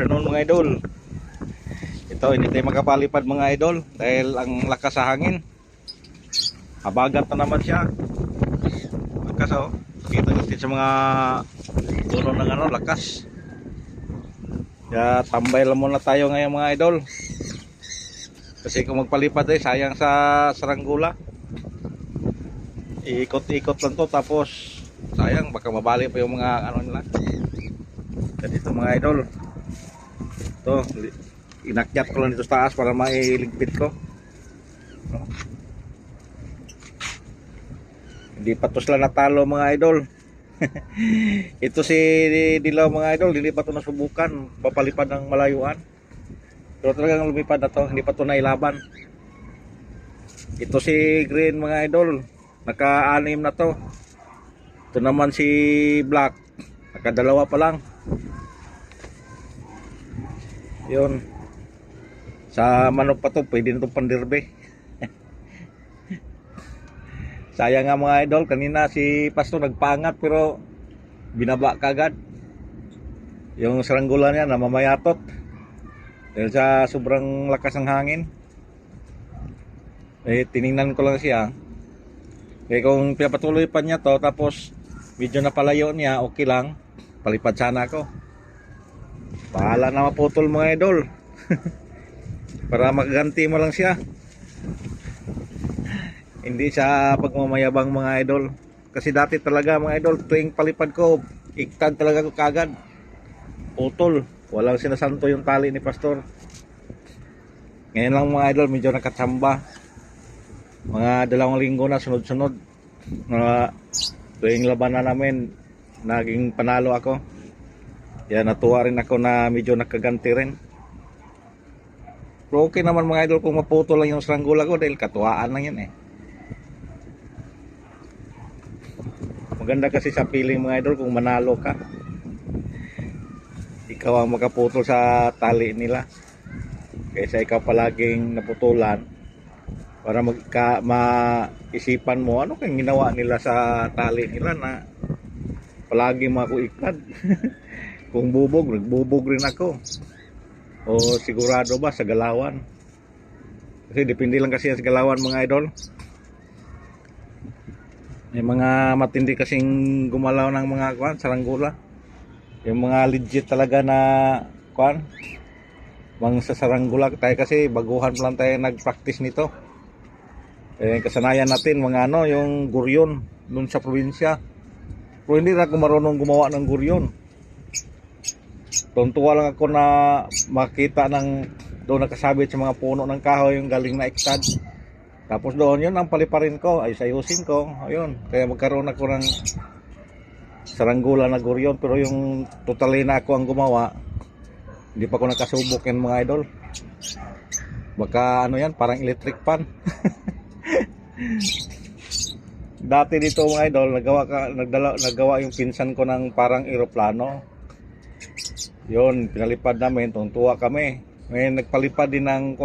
afternoon mga idol. Ito, hindi tayo makapalipad mga idol dahil ang lakas sa hangin. Habagat na naman siya. Lakas oh. Kita natin sa mga puno ng ano, lakas. Kaya tambay lang muna tayo ngayon mga idol. Kasi kung magpalipad ay sayang sa saranggola. Iikot-ikot lang to, tapos sayang baka mabali pa yung mga ano nila. Jadi ito mga idol, ito inakyat ko lang dito sa taas para mailigpit ko. Hindi pa to sila natalo mga idol. Ito si Dilaw mga idol, hindi pa to nasubukan papalipad ng malayuan, pero talagang lumipad na to, hindi pa to nailaban. Ito si Green mga idol, naka-anim na to. Ito naman si Black, nakadalawa pa lang. Yun, sa manok pa to, pwede na itong pandirbe. Sayang nga mga idol, kanina si Pastor nagpangat pero binaba kagad. Yung saranggola niya namamayatot dahil sa sobrang lakas ng hangin. Tiningnan ko lang siya. Kung pinapatuloy pa niya to, tapos medyo napalayo niya, okay lang, palipad sana ako. Bahala na maputol mga idol. Para makaganti mo lang siya. Hindi sa pagmamayabang mga idol. Kasi dati talaga mga idol, tuwing palipad ko, iktad talaga ko kagad. Putol. Walang sinasanto yung tali ni Pastor. Ngayon lang mga idol, medyo nakatsamba. Mga 2 linggo na sunod-sunod. Tuwing laban na namin, naging panalo ako. Kaya natuwa rin ako na medyo nakaganti rin. Pero okay naman mga idol kung maputo lang yung saranggola ko dahil katuwaan lang yan eh. Maganda kasi sa feeling mga idol kung manalo ka. Ikaw ang makaputol sa tali nila kaysa ikaw palaging naputulan. Para maisipan mo ano kang ginawa nila sa tali nila na palagi makuiklad. Kung bubog, nagbubog rin ako. O sigurado ba sa galawan? Kasi depende lang kasi sa galawan mga idol. May mga matindi kasing gumalaw ng mga saranggola. Yung mga legit talaga na mga sa saranggola tayo kasi baguhan pa lang tayo nag-practice nito. Kasanayan natin mga yung guryon dun sa probinsya. Pero hindi na ako marunong gumawa ng guryon. Tuntua lang ako na makita ng doon nakasabit sa mga puno ng kahoy yung galing na iktad. Tapos doon yun ang paliparin ko, ay sayusin ko. Ayun, kaya magkaroon ako ng saranggola na guryon. Pero yung totally na ako ang gumawa, hindi pa ako nakasubok yan mga idol. Baka yan, parang electric pan. Dati dito mga idol, naggawa yung pinsan ko ng parang eroplano. Yun, pinalipad namin, tuntua kami. Ngayon nagpalipad din ng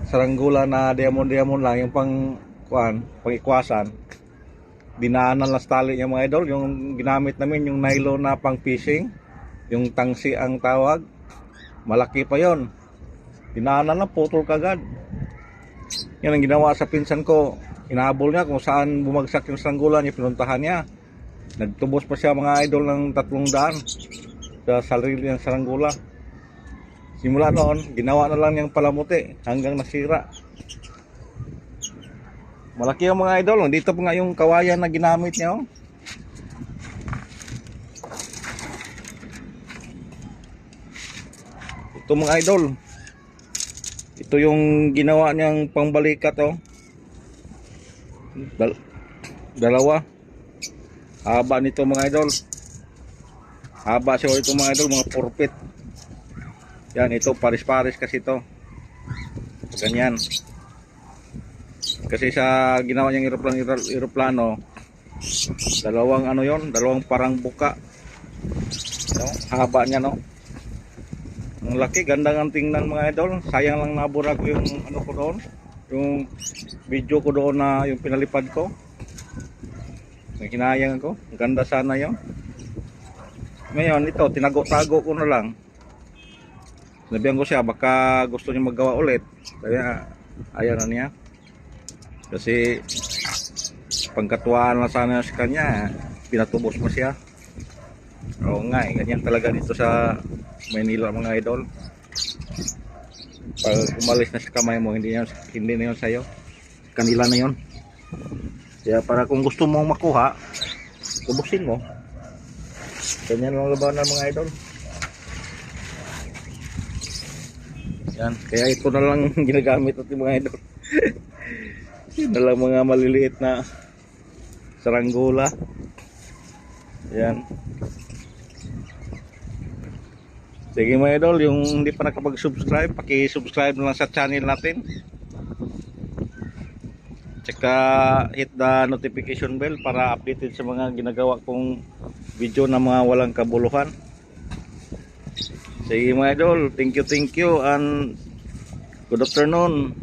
saranggola na diamond lang, yung pang-ikwasan. Dinaanan lang sa tali niya mga idol. Yung ginamit namin, yung nylon na pang fishing, yung tangsi ang tawag. Malaki pa yon. Dinaanan lang, putol kagad. Yan ang ginawa sa pinsan ko. Inahabol niya kung saan bumagsak yung saranggola niya, pinuntahan niya. Nagtubos pa siya mga idol ng 300 sa sarili ng saranggola. Simula noon, ginawa na lang niyang palamuti hanggang nasira. Malaki yung mga idol. Dito pa nga yung kawayan na ginamit niya. Ito mga idol. Ito yung ginawa niyang pangbalikat. Dalawa. Haba nito mga idol. Haba siya ito mga idol, mga 4 feet. Yan, ito paris-paris kasi ito. Ganyan. Kasi sa ginawa niyang eroplano, dalawang dalawang parang buka. Haba niya Ang laki, ganda ng tingnan mga idol. Sayang lang nabura ko yung ko doon. Yung video ko doon na yung pinalipad ko. May hinayang ako. Ganda sana yun. Ngayon ito, tinago-tago ko na lang. Sinabihan ko siya baka gusto niya maggawa ulit. Kaya ayaw na niya. Kasi pangkatuwaan lang sana sa kanya, pinatubos mo siya. Oo nga ganyan talaga dito sa Maynila mga idol. Pag umalis na sa kamay mo, hindi na yun sa'yo. Kanila na yun. Kaya para kung gusto mong makuha, tubusin mo. Ganyan lang labanan mga idol. Yan, kaya ito na lang ginagamit natin mga idol. Yun na lang mga maliliit na saranggola. Yan. Sige mga idol, yung hindi pa nakapag-subscribe, paki-subscribe na lang sa channel natin. Tsaka hit the notification bell para updated sa mga ginagawa kong video na mga walang kabuluhan. Sige mga idol, thank you and good afternoon.